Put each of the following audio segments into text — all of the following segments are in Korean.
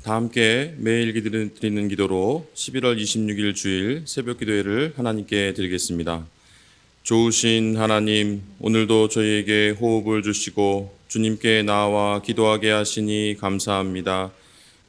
다 함께 매일 드리는 기도로 11월 26일 주일 새벽 기도회를 하나님께 드리겠습니다. 좋으신 하나님, 오늘도 저희에게 호흡을 주시고 주님께 나와 기도하게 하시니 감사합니다.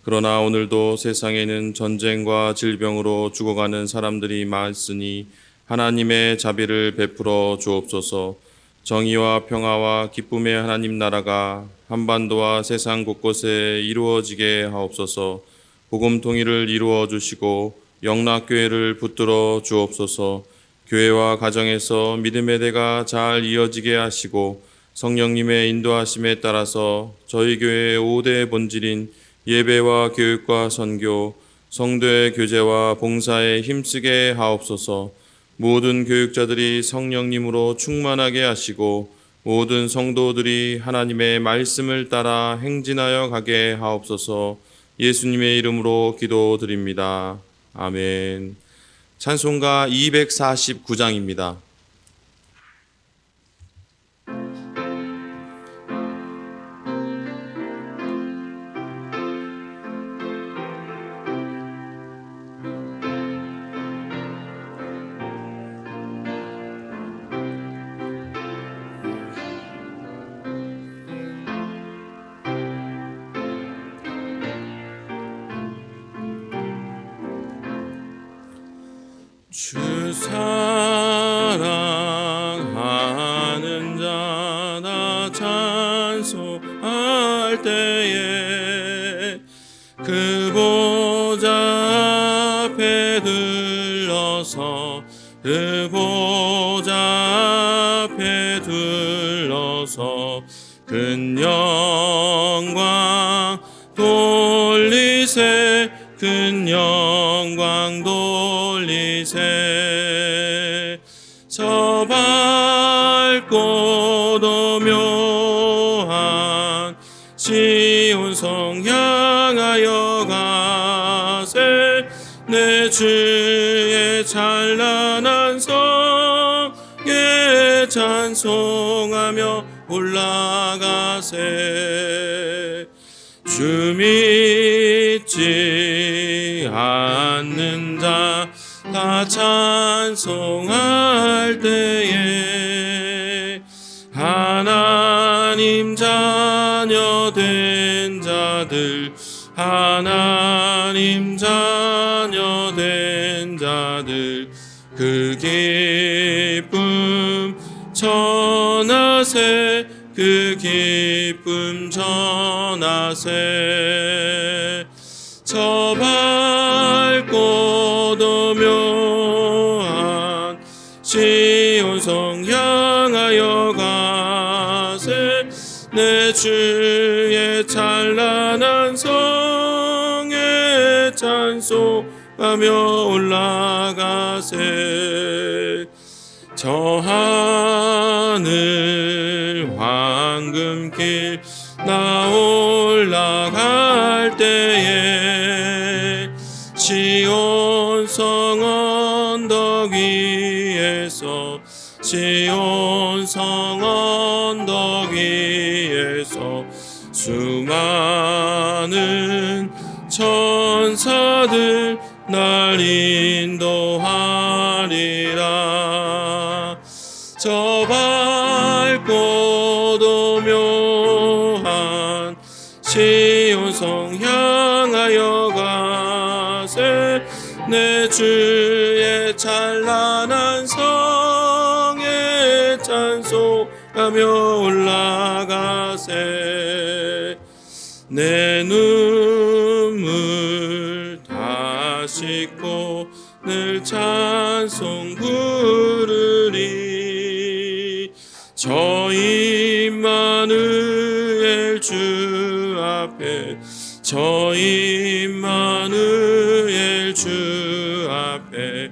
그러나 오늘도 세상에는 전쟁과 질병으로 죽어가는 사람들이 많으니 하나님의 자비를 베풀어 주옵소서. 정의와 평화와 기쁨의 하나님 나라가 한반도와 세상 곳곳에 이루어지게 하옵소서. 복음 통일을 이루어 주시고 영락교회를 붙들어 주옵소서. 교회와 가정에서 믿음의 대가 잘 이어지게 하시고 성령님의 인도하심에 따라서 저희 교회의 5대 본질인 예배와 교육과 선교, 성도의 교제와 봉사에 힘쓰게 하옵소서. 모든 교육자들이 성령님으로 충만하게 하시고 모든 성도들이 하나님의 말씀을 따라 행진하여 가게 하옵소서. 예수님의 이름으로 기도드립니다. 아멘. 찬송가 249장입니다. 주 사랑하는 자다 찬송할 때에 그 보좌 앞에 들러서 그 보좌 앞에 들러서 큰 영광 돌리세 큰 영광 돌리세 저 밝고 도묘한 시온성 향하여 가세 내 주의 찬란한 성에 찬송하며 올라가세 주 믿지 않는 자 다 찬송할 때에 하나님 자녀 된 자들 하나님 자녀 된 자들 그 기쁨 전하세 그 기쁨 전하세 저 밝고 도묘한 시온성 향하여 가세 내 주의 찬란한 성에 찬송하며 올라가세 저 하늘 황금길 나 올라갈 때에 시온성 언덕 위에서 시온성 언덕 위에서 수많은 천사들 날 인도하리라 저 밝고 도묘한 시온성 향하여 가세 내 주의 찬란한 성에 찬송하며 올라가세 내 눈물 다 씻고 늘 찬송 부르리 저 임마누엘 주 앞에 저 임마누엘 주 앞에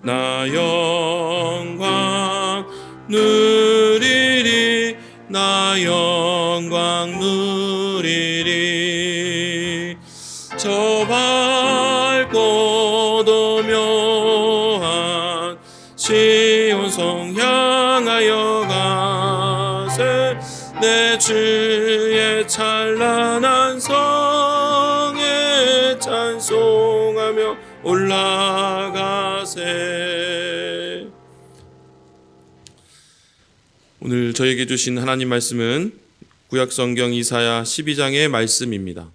나 영광 누리리 나 영광 누리리 저 밝고 도묘한 시온성 향하여 가세 내 주의 찬란한 성에 올라가세. 오늘 저에게 주신 하나님 말씀은 구약성경 이사야 12장의 말씀입니다.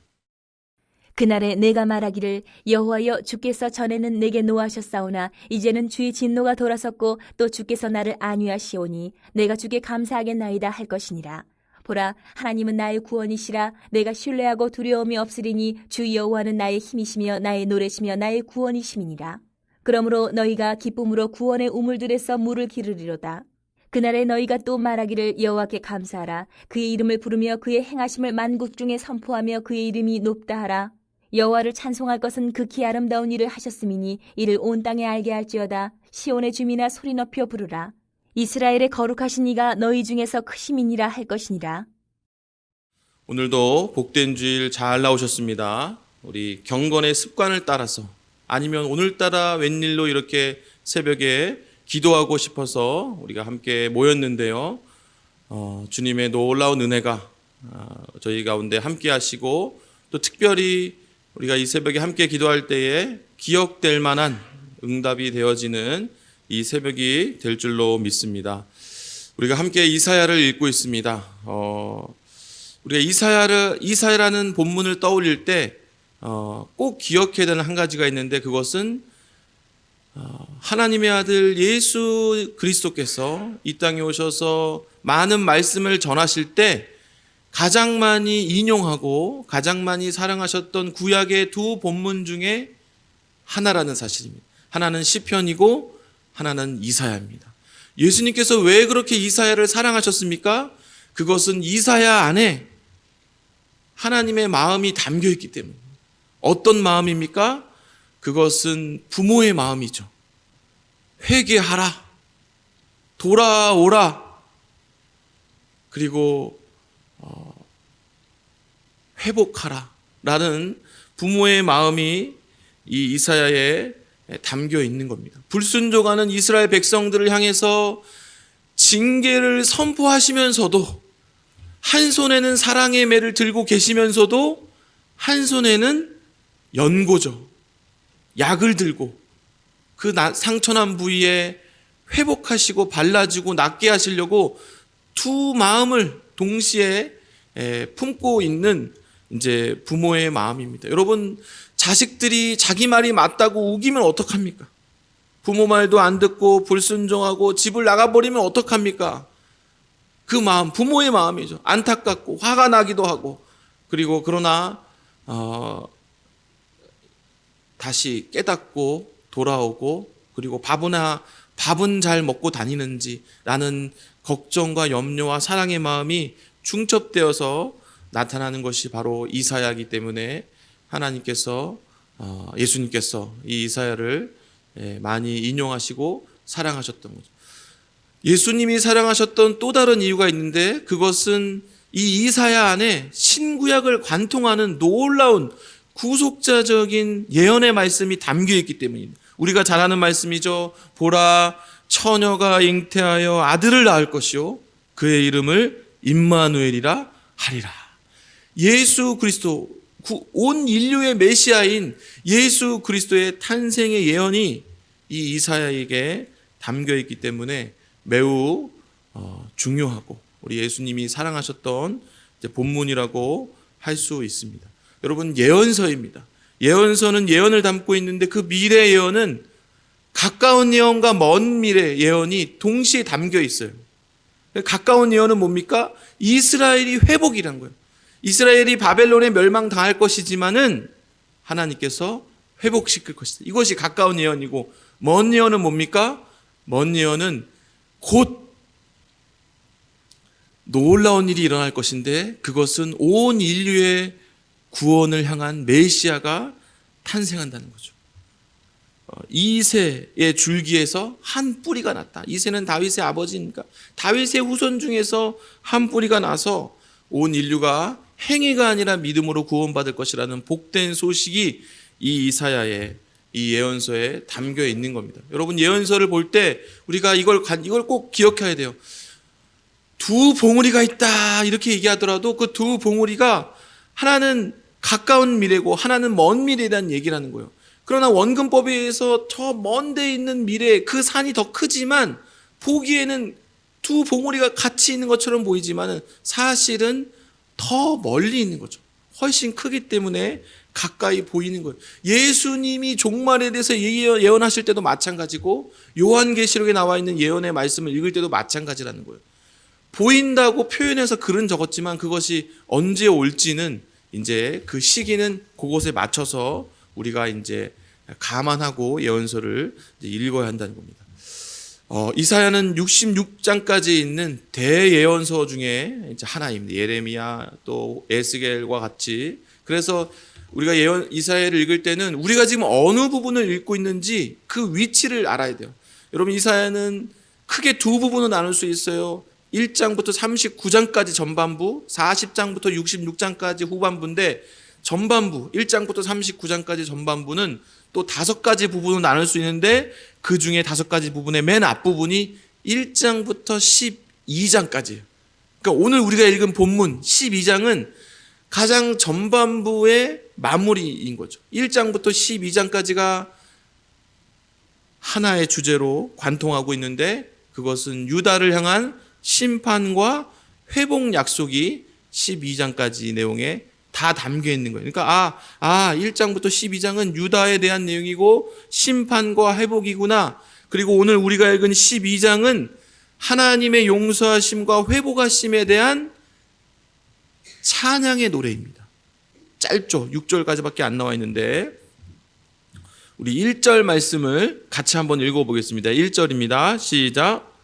그날에 내가 말하기를 여호와여 주께서 전에는 내게 노하셨사오나 이제는 주의 진노가 돌아섰고 또 주께서 나를 안위하시오니 내가 주께 감사하겠나이다 할 것이니라. 보라 하나님은 나의 구원이시라. 내가 신뢰하고 두려움이 없으리니 주 여호와는 나의 힘이시며 나의 노래시며 나의 구원이심이니라. 그러므로 너희가 기쁨으로 구원의 우물들에서 물을 기르리로다. 그날에 너희가 또 말하기를 여호와께 감사하라. 그의 이름을 부르며 그의 행하심을 만국 중에 선포하며 그의 이름이 높다 하라. 여호와를 찬송할 것은 극히 아름다운 일을 하셨음이니 이를 온 땅에 알게 할지어다. 시온의 주민아 소리 높여 부르라. 이스라엘의 거룩하신 이가 너희 중에서 크심이니라 할 것이니라. 오늘도 복된 주일 잘 나오셨습니다. 우리 경건의 습관을 따라서 아니면 오늘따라 웬일로 이렇게 새벽에 기도하고 싶어서 우리가 함께 모였는데요. 주님의 놀라운 은혜가 저희 가운데 함께 하시고 또 특별히 우리가 이 새벽에 함께 기도할 때에 기억될 만한 응답이 되어지는 이 새벽이 될 줄로 믿습니다. 우리가 함께 이사야를 읽고 있습니다. 우리가 이사야라는 본문을 떠올릴 때 꼭 기억해야 되는 한 가지가 있는데 그것은 하나님의 아들 예수 그리스도께서 이 땅에 오셔서 많은 말씀을 전하실 때 가장 많이 인용하고 가장 많이 사랑하셨던 구약의 두 본문 중에 하나라는 사실입니다. 하나는 시편이고 하나는 이사야입니다. 예수님께서 왜 그렇게 이사야를 사랑하셨습니까? 그것은 이사야 안에 하나님의 마음이 담겨 있기 때문입니다. 어떤 마음입니까? 그것은 부모의 마음이죠. 회개하라, 돌아오라, 그리고 회복하라 라는 부모의 마음이 이 이사야에 담겨 있는 겁니다. 불순종하는 이스라엘 백성들을 향해서 징계를 선포하시면서도 한 손에는 사랑의 매를 들고 계시면서도 한 손에는 연고죠. 약을 들고 그 상처난 부위에 회복하시고 발라주고 낫게 하시려고 두 마음을 동시에 품고 있는 이제 부모의 마음입니다. 여러분, 자식들이 자기 말이 맞다고 우기면 어떡합니까? 부모 말도 안 듣고 불순종하고 집을 나가버리면 어떡합니까? 그 마음, 부모의 마음이죠. 안타깝고 화가 나기도 하고, 그리고 그러나 다시 깨닫고 돌아오고, 그리고 밥은 잘 먹고 다니는지 라는 걱정과 염려와 사랑의 마음이 중첩되어서 나타나는 것이 바로 이사야이기 때문에 하나님께서 예수님께서 이 이사야를 많이 인용하시고 사랑하셨던 거죠. 예수님이 사랑하셨던 또 다른 이유가 있는데 그것은 이 이사야 안에 신구약을 관통하는 놀라운 구속자적인 예언의 말씀이 담겨 있기 때문입니다. 우리가 잘 아는 말씀이죠. 보라, 처녀가 잉태하여 아들을 낳을 것이요 그의 이름을 임마누엘이라 하리라. 예수 그리스도, 온 인류의 메시아인 예수 그리스도의 탄생의 예언이 이 이사야에게 담겨 있기 때문에 매우 중요하고 우리 예수님이 사랑하셨던 본문이라고 할 수 있습니다. 여러분, 예언서입니다. 예언서는 예언을 담고 있는데 그 미래 예언은 가까운 예언과 먼 미래 예언이 동시에 담겨 있어요. 가까운 예언은 뭡니까? 이스라엘이 회복이란 거예요. 이스라엘이 바벨론에 멸망당할 것이지만은 하나님께서 회복시킬 것이다. 이것이 가까운 예언이고, 먼 예언은 뭡니까? 먼 예언은 곧 놀라운 일이 일어날 것인데 그것은 온 인류의 구원을 향한 메시아가 탄생한다는 거죠. 이새의 줄기에서 한 뿌리가 났다. 이새는 다윗의 아버지니까 다윗의 후손 중에서 한 뿌리가 나서 온 인류가 행위가 아니라 믿음으로 구원받을 것이라는 복된 소식이 이 이사야의 이 예언서에 담겨 있는 겁니다. 여러분, 예언서를 볼 때 우리가 이걸 꼭 기억해야 돼요. 두 봉우리가 있다 이렇게 얘기하더라도 그 두 봉우리가 하나는 가까운 미래고 하나는 먼 미래에 대한 얘기라는 거예요. 그러나 원근법에서 저 먼 데 있는 미래 그 산이 더 크지만 보기에는 두 봉우리가 같이 있는 것처럼 보이지만 사실은 더 멀리 있는 거죠. 훨씬 크기 때문에 가까이 보이는 거예요. 예수님이 종말에 대해서 예언하실 때도 마찬가지고 요한계시록에 나와 있는 예언의 말씀을 읽을 때도 마찬가지라는 거예요. 보인다고 표현해서 글은 적었지만 그것이 언제 올지는 이제 그 시기는 그곳에 맞춰서 우리가 이제 감안하고 예언서를 이제 읽어야 한다는 겁니다. 이사야는 66장까지 있는 대예언서 중에 이제 하나입니다. 예레미야 또 에스겔과 같이. 그래서 우리가 이사야를 읽을 때는 우리가 지금 어느 부분을 읽고 있는지 그 위치를 알아야 돼요. 여러분, 이사야는 크게 두 부분으로 나눌 수 있어요. 1장부터 39장까지 전반부, 40장부터 66장까지 후반부인데 전반부 1장부터 39장까지 전반부는 또 5가지 부분으로 나눌 수 있는데 그 중에 5가지 부분의 맨 앞부분이 1장부터 12장까지예요. 그러니까 오늘 우리가 읽은 본문 12장은 가장 전반부의 마무리인 거죠. 1장부터 12장까지가 하나의 주제로 관통하고 있는데 그것은 유다를 향한 심판과 회복 약속이 12장까지 내용에 다 담겨 있는 거예요. 그러니까 1장부터 12장은 유다에 대한 내용이고 심판과 회복이구나. 그리고 오늘 우리가 읽은 12장은 하나님의 용서하심과 회복하심에 대한 찬양의 노래입니다. 짧죠. 6절까지밖에 안 나와 있는데 우리 1절 말씀을 같이 한번 읽어보겠습니다. 1절입니다. 시작.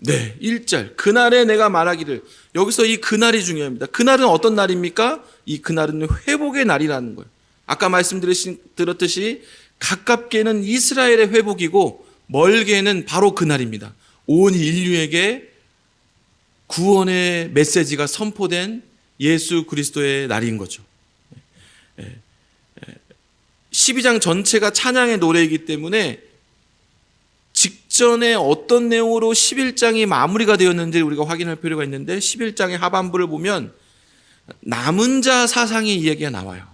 네, 1절. 그날에 내가 말하기를. 여기서 이 그날이 중요합니다. 그날은 어떤 날입니까? 이 그날은 회복의 날이라는 거예요. 아까 말씀드렸듯이 가깝게는 이스라엘의 회복이고 멀게는 바로 그날입니다. 온 인류에게 구원의 메시지가 선포된 예수 그리스도의 날인 거죠. 12장 전체가 찬양의 노래이기 때문에 직전에 어떤 내용으로 11장이 마무리가 되었는지 우리가 확인할 필요가 있는데 11장의 하반부를 보면 남은 자 사상의 이야기가 나와요.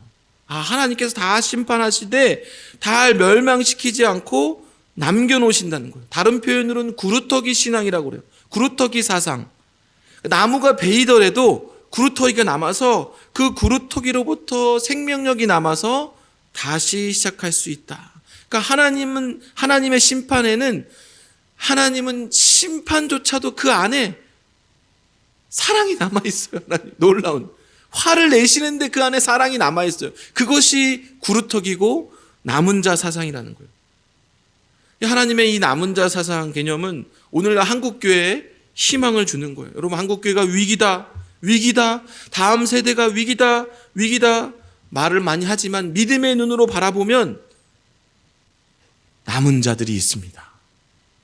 하나님께서 다 심판하시되 다 멸망시키지 않고 남겨놓으신다는 거예요. 다른 표현으로는 구루터기 신앙이라고 그래요. 구루터기 사상. 나무가 베이더라도 구루터기가 남아서 그 구루터기로부터 생명력이 남아서 다시 시작할 수 있다. 그러니까 하나님의 심판에는 하나님은 심판조차도 그 안에 사랑이 남아있어요. 하나님. 놀라운. 화를 내시는데 그 안에 사랑이 남아있어요. 그것이 구루터기고 남은 자 사상이라는 거예요. 하나님의 이 남은 자 사상 개념은 오늘날 한국교회에 희망을 주는 거예요. 여러분, 한국교회가 위기다, 다음 세대가 위기다 말을 많이 하지만 믿음의 눈으로 바라보면 남은 자들이 있습니다.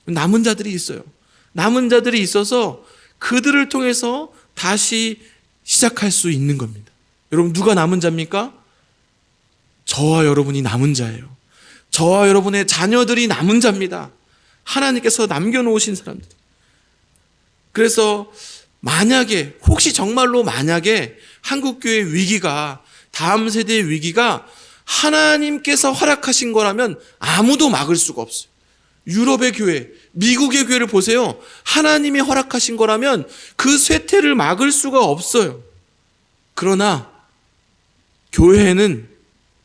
남은 자들이 있어요. 남은 자들이 있어서 그들을 통해서 다시 시작할 수 있는 겁니다. 여러분, 누가 남은 자입니까? 저와 여러분이 남은 자예요. 저와 여러분의 자녀들이 남은 자입니다. 하나님께서 남겨놓으신 사람들. 그래서 혹시 정말로 만약에 한국교회의 위기가, 다음 세대의 위기가 하나님께서 허락하신 거라면 아무도 막을 수가 없어요. 유럽의 교회, 미국의 교회를 보세요. 하나님이 허락하신 거라면 그 쇠퇴를 막을 수가 없어요. 그러나 교회는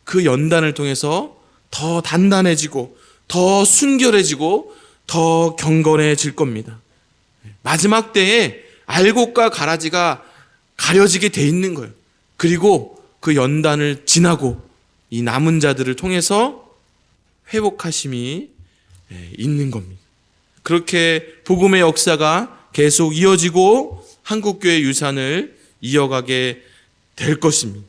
그 연단을 통해서 더 단단해지고 더 순결해지고 더 경건해질 겁니다. 마지막 때에 알곡과 가라지가 가려지게 돼 있는 거예요. 그리고 그 연단을 지나고 이 남은 자들을 통해서 회복하심이 있는 겁니다. 그렇게 복음의 역사가 계속 이어지고 한국교회 유산을 이어가게 될 것입니다.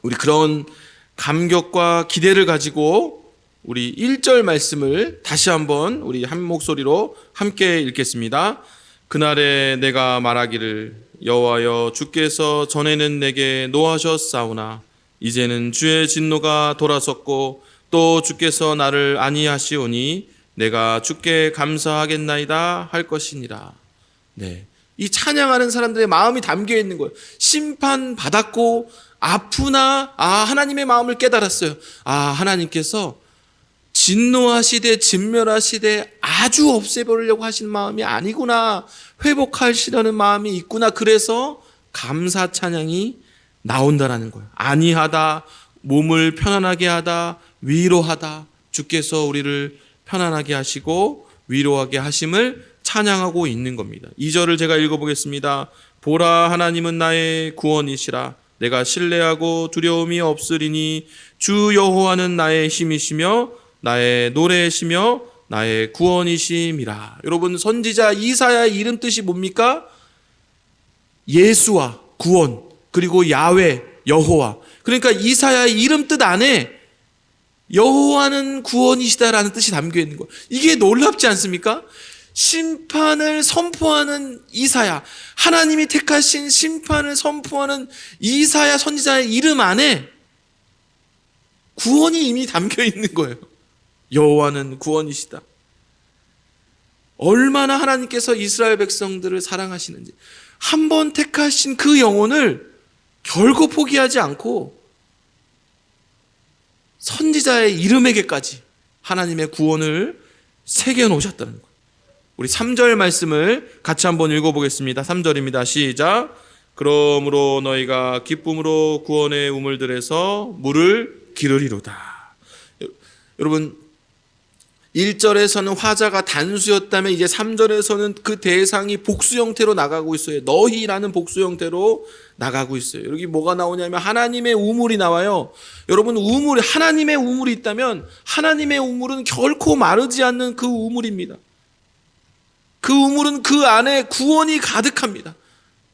우리 그런 감격과 기대를 가지고 우리 1절 말씀을 다시 한번 우리 한 목소리로 함께 읽겠습니다. 그날에 내가 말하기를 여호와여 주께서 전에는 내게 노하셨사오나 이제는 주의 진노가 돌아섰고 또 주께서 나를 안위하시오니 내가 주께 감사하겠나이다 할 것이니라. 네. 이 찬양하는 사람들의 마음이 담겨 있는 거예요. 심판 받았고 아프나 하나님의 마음을 깨달았어요. 하나님께서 진노하시되 진멸하시되 아주 없애버리려고 하신 마음이 아니구나. 회복하시려는 마음이 있구나. 그래서 감사 찬양이 나온다라는 거예요. 안위하다, 몸을 편안하게 하다, 위로하다. 주께서 우리를 편안하게 하시고 위로하게 하심을 찬양하고 있는 겁니다. 2절을 제가 읽어보겠습니다. 보라, 하나님은 나의 구원이시라. 내가 신뢰하고 두려움이 없으리니 주 여호와는 나의 힘이시며 나의 노래이시며 나의 구원이심이라. 여러분, 선지자 이사야의 이름 뜻이 뭡니까? 예수와 구원, 그리고 야훼, 여호와. 그러니까 이사야의 이름 뜻 안에 여호와는 구원이시다라는 뜻이 담겨 있는 거예요. 이게 놀랍지 않습니까? 심판을 선포하는 이사야, 하나님이 택하신 심판을 선포하는 이사야 선지자의 이름 안에 구원이 이미 담겨 있는 거예요. 여호와는 구원이시다. 얼마나 하나님께서 이스라엘 백성들을 사랑하시는지, 한 번 택하신 그 영혼을 결코 포기하지 않고 선지자의 이름에게까지 하나님의 구원을 새겨 놓으셨다는 거예요. 우리 3절 말씀을 같이 한번 읽어보겠습니다. 3절입니다. 시작. 그러므로 너희가 기쁨으로 구원의 우물들에서 물을 기르리로다. 여러분, 1절에서는 화자가 단수였다면 이제 3절에서는 그 대상이 복수 형태로 나가고 있어요. 너희라는 복수 형태로 나가고 있어요. 여기 뭐가 나오냐면 하나님의 우물이 나와요. 여러분, 하나님의 우물이 있다면 하나님의 우물은 결코 마르지 않는 그 우물입니다. 그 우물은 그 안에 구원이 가득합니다.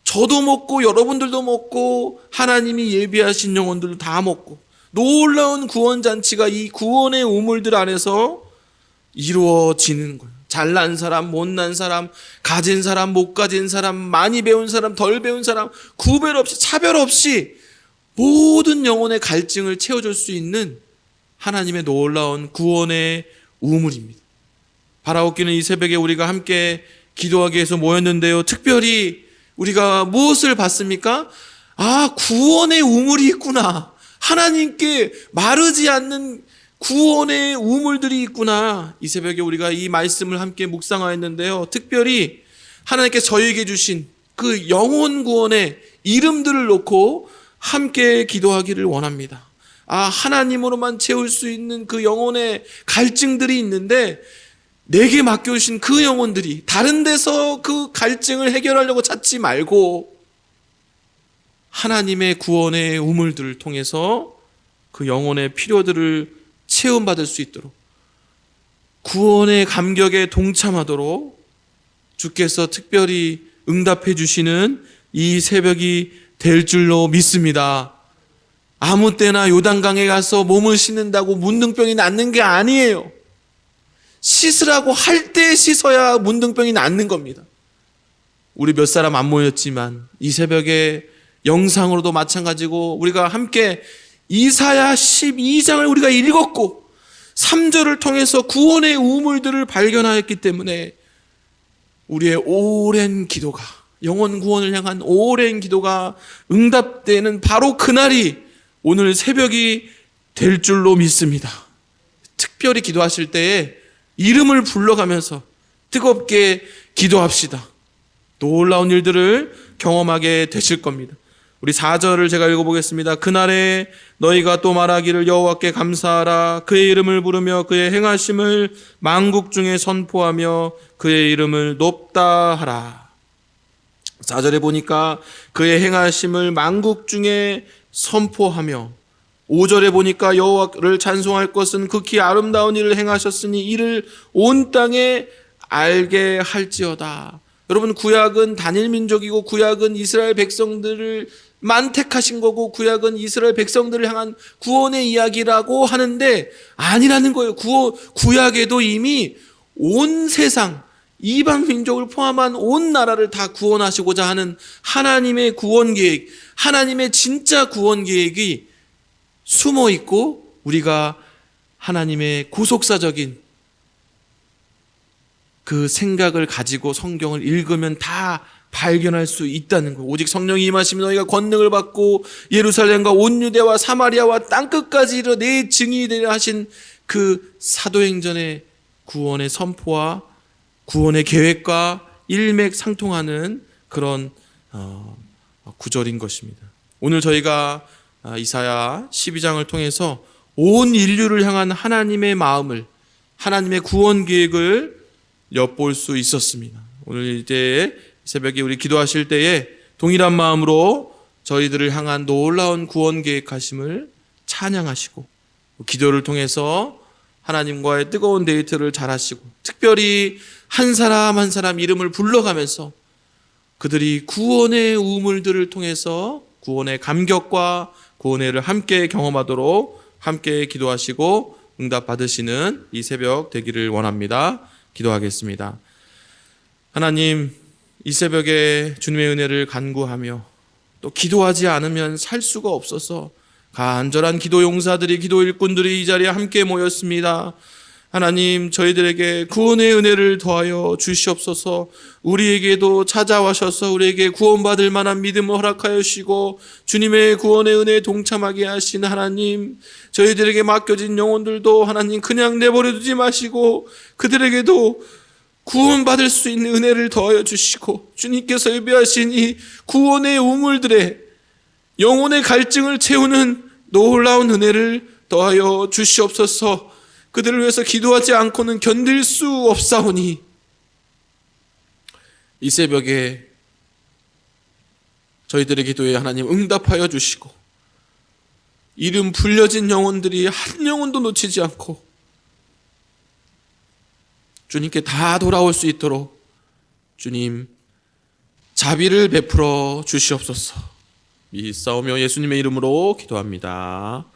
저도 먹고 여러분들도 먹고 하나님이 예비하신 영혼들도 다 먹고, 놀라운 구원잔치가 이 구원의 우물들 안에서 이루어지는 거예요. 잘난 사람, 못난 사람, 가진 사람, 못 가진 사람, 많이 배운 사람, 덜 배운 사람, 구별 없이, 차별 없이 모든 영혼의 갈증을 채워줄 수 있는 하나님의 놀라운 구원의 우물입니다. 바라옵기는 이 새벽에 우리가 함께 기도하기 위해서 모였는데요, 특별히 우리가 무엇을 봤습니까? 구원의 우물이 있구나. 하나님께 마르지 않는 구원의 우물들이 있구나. 이 새벽에 우리가 이 말씀을 함께 묵상하였는데요, 특별히 하나님께 저에게 주신 그 영혼 구원의 이름들을 놓고 함께 기도하기를 원합니다. 하나님으로만 채울 수 있는 그 영혼의 갈증들이 있는데, 내게 맡겨주신 그 영혼들이 다른 데서 그 갈증을 해결하려고 찾지 말고 하나님의 구원의 우물들을 통해서 그 영혼의 필요들을 체험받을 수 있도록, 구원의 감격에 동참하도록 주께서 특별히 응답해 주시는 이 새벽이 될 줄로 믿습니다. 아무 때나 요단강에 가서 몸을 씻는다고 문둥병이 낫는 게 아니에요. 씻으라고 할 때 씻어야 문둥병이 낫는 겁니다. 우리 몇 사람 안 모였지만 이 새벽에 영상으로도 마찬가지고 우리가 함께 이사야 12장을 우리가 읽었고 3절을 통해서 구원의 우물들을 발견하였기 때문에 우리의 오랜 기도가, 영혼 구원을 향한 오랜 기도가 응답되는 바로 그날이 오늘 새벽이 될 줄로 믿습니다. 특별히 기도하실 때에 이름을 불러가면서 뜨겁게 기도합시다. 놀라운 일들을 경험하게 되실 겁니다. 우리 4절을 제가 읽어보겠습니다. 그날에 너희가 또 말하기를 여호와께 감사하라. 그의 이름을 부르며 그의 행하심을 만국 중에 선포하며 그의 이름을 높다 하라. 4절에 보니까 그의 행하심을 만국 중에 선포하며, 5절에 보니까 여호와를 찬송할 것은 극히 아름다운 일을 행하셨으니 이를 온 땅에 알게 할지어다. 여러분, 구약은 단일 민족이고 구약은 이스라엘 백성들을 만택하신 거고 구약은 이스라엘 백성들을 향한 구원의 이야기라고 하는데 아니라는 거예요. 구약에도 이미 온 세상, 이방 민족을 포함한 온 나라를 다 구원하시고자 하는 하나님의 구원 계획, 하나님의 진짜 구원 계획이 숨어 있고 우리가 하나님의 구속사적인 그 생각을 가지고 성경을 읽으면 다 발견할 수 있다는 것. 오직 성령이 임하시면 너희가 권능을 받고 예루살렘과 온 유대와 사마리아와 땅끝까지 이르러 내 증인이 되려 하신 그 사도행전의 구원의 선포와 구원의 계획과 일맥상통하는 그런 구절인 것입니다. 오늘 저희가 이사야 12장을 통해서 온 인류를 향한 하나님의 마음을, 하나님의 구원 계획을 엿볼 수 있었습니다. 오늘 이제 새벽에 우리 기도하실 때에 동일한 마음으로 저희들을 향한 놀라운 구원 계획하심을 찬양하시고, 기도를 통해서 하나님과의 뜨거운 데이트를 잘하시고, 특별히 한 사람 한 사람 이름을 불러가면서 그들이 구원의 우물들을 통해서 구원의 감격과 구원회를 함께 경험하도록 함께 기도하시고 응답 받으시는 이 새벽 되기를 원합니다. 기도하겠습니다. 하나님, 이 새벽에 주님의 은혜를 간구하며 또 기도하지 않으면 살 수가 없어서 간절한 기도 용사들이, 기도 일꾼들이 이 자리에 함께 모였습니다. 하나님, 저희들에게 구원의 은혜를 더하여 주시옵소서. 우리에게도 찾아와셔서 우리에게 구원받을 만한 믿음을 허락하여 주시고 주님의 구원의 은혜에 동참하게 하신 하나님, 저희들에게 맡겨진 영혼들도 하나님 그냥 내버려 두지 마시고 그들에게도 구원받을 수 있는 은혜를 더하여 주시고 주님께서 예비하신 이 구원의 우물들에 영혼의 갈증을 채우는 놀라운 은혜를 더하여 주시옵소서. 그들을 위해서 기도하지 않고는 견딜 수 없사오니 이 새벽에 저희들의 기도에 하나님 응답하여 주시고 이름 불려진 영혼들이 한 영혼도 놓치지 않고 주님께 다 돌아올 수 있도록 주님 자비를 베풀어 주시옵소서. 믿사오며 예수님의 이름으로 기도합니다.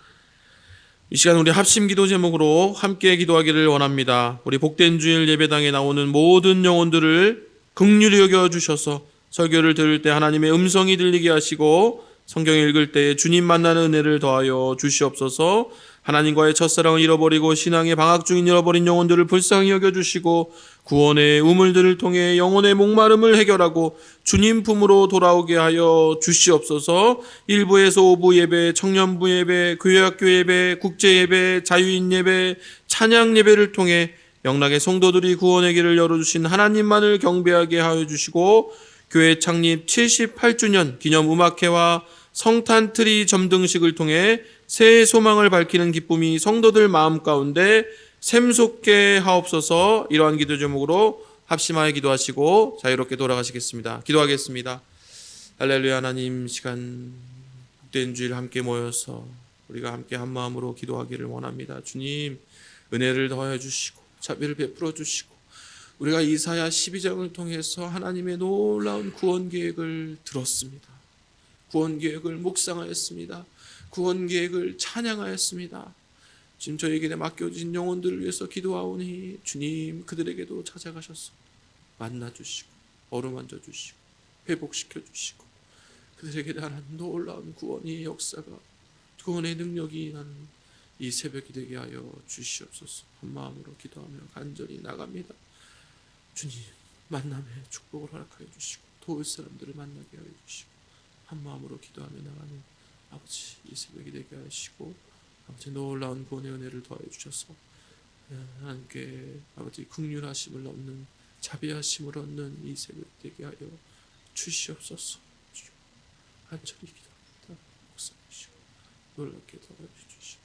이 시간 우리 합심 기도 제목으로 함께 기도하기를 원합니다. 우리 복된 주일 예배당에 나오는 모든 영혼들을 긍휼히 여겨 주셔서 설교를 들을 때 하나님의 음성이 들리게 하시고 성경 읽을 때 주님 만나는 은혜를 더하여 주시옵소서. 하나님과의 첫사랑을 잃어버리고 신앙의 방학 중인 잃어버린 영혼들을 불쌍히 여겨주시고 구원의 우물들을 통해 영혼의 목마름을 해결하고 주님 품으로 돌아오게 하여 주시옵소서. 1부에서 5부 예배, 청년부 예배, 교회학교 예배, 국제예배, 자유인 예배, 찬양 예배를 통해 영락의 성도들이 구원의 길을 열어주신 하나님만을 경배하게 하여 주시고 교회 창립 78주년 기념 음악회와 성탄트리 점등식을 통해 새해 소망을 밝히는 기쁨이 성도들 마음 가운데 샘솟게 하옵소서. 이러한 기도 제목으로 합심하여 기도하시고 자유롭게 돌아가시겠습니다. 기도하겠습니다. 할렐루야. 하나님, 시간 복된 주일 함께 모여서 우리가 함께 한 마음으로 기도하기를 원합니다. 주님, 은혜를 더하여 주시고 자비를 베풀어 주시고 우리가 이사야 12장을 통해서 하나님의 놀라운 구원 계획을 들었습니다. 구원 계획을 묵상하였습니다. 구원 계획을 찬양하였습니다. 지금 저에게 맡겨진 영혼들을 위해서 기도하오니 주님 그들에게도 찾아가셔서 만나주시고 어루만져 주시고 회복시켜 주시고 그들에게 대한 놀라운 구원의 역사가, 구원의 능력이 나는 이 새벽이 되게 하여 주시옵소서. 한 마음으로 기도하며 간절히 나갑니다. 주님 만남의 축복을 허락하여 주시고 도울 사람들을 만나게 하여 주시고 한 마음으로 기도하며 나가는 아버지, 이 새벽이 되게 하시고 아버지 놀라운 구원의 은혜를 더하여 주셔서 하나님께 아버지 긍휼하심을 얻는, 자비하심을 얻는 이 새벽 되게 하여 주시옵소서. 간절히 기도합니다. 목사님이시고 놀랍게 더하여 주시고